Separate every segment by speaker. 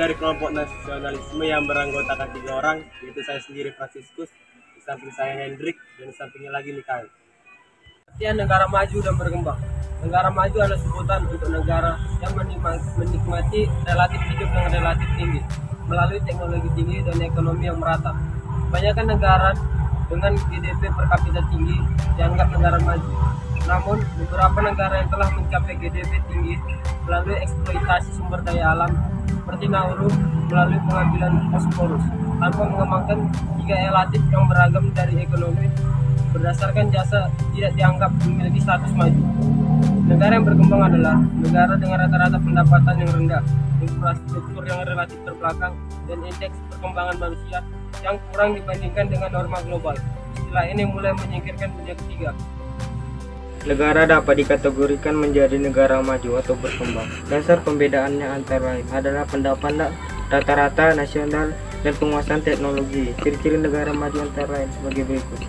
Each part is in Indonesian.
Speaker 1: dari kelompok nasionalisme yang beranggotakan 3 orang, yaitu saya sendiri Franciscus, di samping saya Hendrik, dan di sampingnya lagi Mikael.
Speaker 2: Artian negara maju dan berkembang. Negara maju adalah sebutan untuk negara yang menikmati relatif hidup yang relatif tinggi melalui teknologi tinggi dan ekonomi yang merata. Kebanyakan negara dengan GDP per kapita tinggi dianggap negara maju. Namun, beberapa negara yang telah mencapai GDP tinggi melalui eksploitasi sumber daya alam seperti Nauru melalui pengambilan fosforus tanpa mengembangkan 3 relatif yang beragam dari ekonomi berdasarkan jasa tidak dianggap memiliki status maju. Negara yang berkembang adalah negara dengan rata-rata pendapatan yang rendah, infrastruktur yang relatif terbelakang, dan indeks perkembangan manusia yang kurang dibandingkan dengan norma global. Istilah ini mulai menyingkirkan dunia ketiga.
Speaker 3: Negara dapat dikategorikan menjadi negara maju atau berkembang. Dasar pembedaannya antara lain adalah pendapatan rata-rata nasional dan penguasaan teknologi. Ciri-ciri negara maju antara lain sebagai berikut.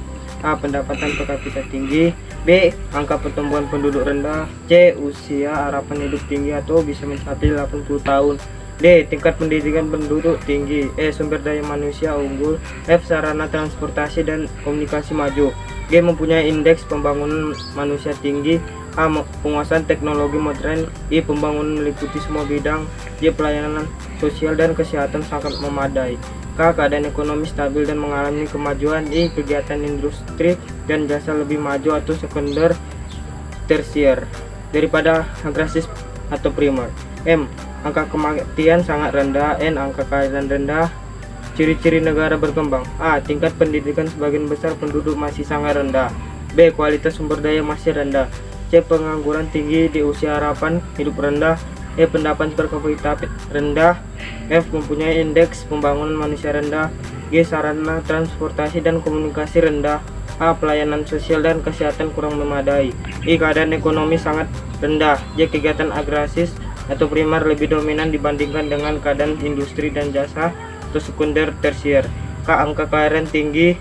Speaker 3: A. Pendapatan per kapita tinggi. B. Angka pertumbuhan penduduk rendah. C. Usia harapan hidup tinggi atau bisa mencapai 80 tahun. D. Tingkat pendidikan penduduk tinggi. E. Sumber daya manusia unggul. F. Sarana transportasi dan komunikasi maju. G. Mempunyai indeks pembangunan manusia tinggi. A. Penguasaan teknologi modern. I. Pembangunan meliputi semua bidang. J. Pelayanan sosial dan kesehatan sangat memadai. K. Keadaan ekonomi stabil dan mengalami kemajuan. I. Kegiatan industri dan jasa lebih maju atau sekunder tersier daripada agraris atau primer. M. Angka kematian sangat rendah. N. Angka kekayaan rendah. Ciri-ciri negara berkembang. A. Tingkat pendidikan sebagian besar penduduk masih sangat rendah. B. Kualitas sumber daya masih rendah. C. Pengangguran tinggi di usia harapan hidup rendah. E. Pendapatan per kapita rendah. F. Mempunyai indeks pembangunan manusia rendah. G. Sarana transportasi dan komunikasi rendah. A. Pelayanan sosial dan kesehatan kurang memadai. I. Keadaan ekonomi sangat rendah. J. Kegiatan agraris atau primer lebih dominan dibandingkan dengan keadaan industri dan jasa atau sekunder tersier. K. Angka kekayaan tinggi.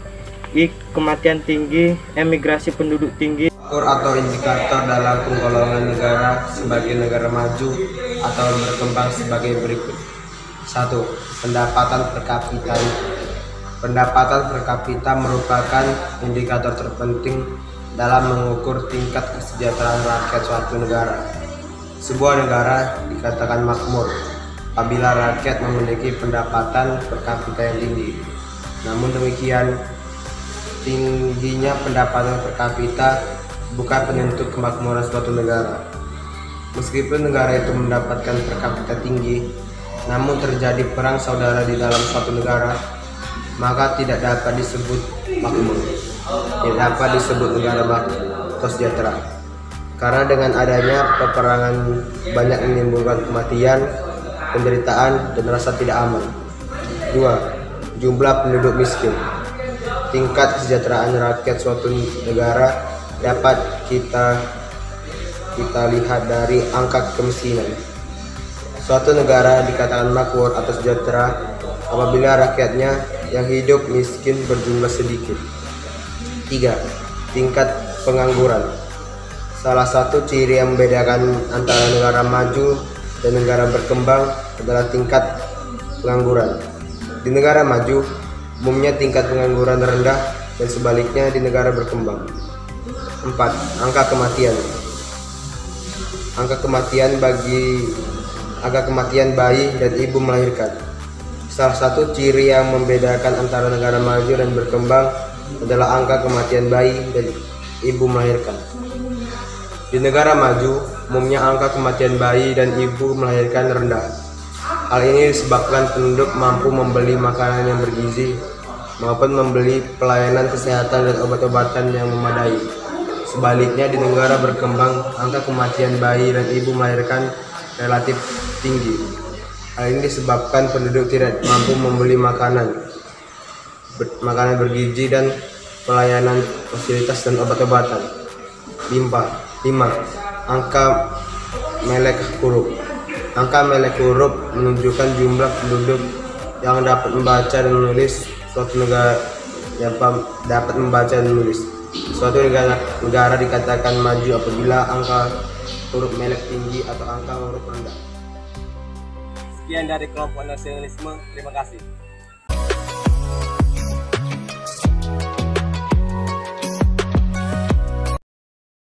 Speaker 3: I. Kematian tinggi. Emigrasi penduduk tinggi.
Speaker 4: Ukur atau indikator dalam penggolongan negara sebagai negara maju atau berkembang sebagai berikut. 1. Pendapatan per kapita. Pendapatan per kapita merupakan indikator terpenting dalam mengukur tingkat kesejahteraan rakyat suatu negara. Sebuah negara dikatakan makmur apabila rakyat memiliki pendapatan per kapita yang tinggi. Namun demikian, tingginya pendapatan per kapita bukan penentu kemakmuran suatu negara. Meskipun negara itu mendapatkan per kapita tinggi, namun terjadi perang saudara di dalam suatu negara, maka tidak dapat disebut makmur, tidak dapat disebut negara makmur atau sejahtera. Karena dengan adanya peperangan banyak menimbulkan kematian, penderitaan, dan rasa tidak aman. 2. Jumlah penduduk miskin. Tingkat kesejahteraan rakyat suatu negara dapat kita lihat dari angka kemiskinan. Suatu negara dikatakan makmur atau sejahtera apabila rakyatnya yang hidup miskin berjumlah sedikit. 3. Tingkat pengangguran. Salah satu ciri yang membedakan antara negara maju dan negara berkembang adalah tingkat pengangguran. Di negara maju, umumnya tingkat pengangguran rendah dan sebaliknya di negara berkembang. 4. Angka kematian. Angka kematian bayi dan ibu melahirkan. Salah satu ciri yang membedakan antara negara maju dan berkembang adalah angka kematian bayi dan ibu melahirkan. Di negara maju, umumnya angka kematian bayi dan ibu melahirkan rendah. Hal ini disebabkan penduduk mampu membeli makanan yang bergizi maupun membeli pelayanan kesehatan dan obat-obatan yang memadai. Sebaliknya di negara berkembang, angka kematian bayi dan ibu melahirkan relatif tinggi. Hal ini disebabkan penduduk tidak mampu membeli makanan bergizi dan pelayanan fasilitas dan obat-obatan. 5. Angka melek huruf. Angka melek huruf menunjukkan jumlah penduduk yang dapat membaca dan menulis suatu negara dapat membaca dan menulis. Suatu negara dikatakan maju apabila angka huruf melek tinggi atau angka huruf rendah.
Speaker 1: Sekian dari kelompok nasionalisme. Terima kasih.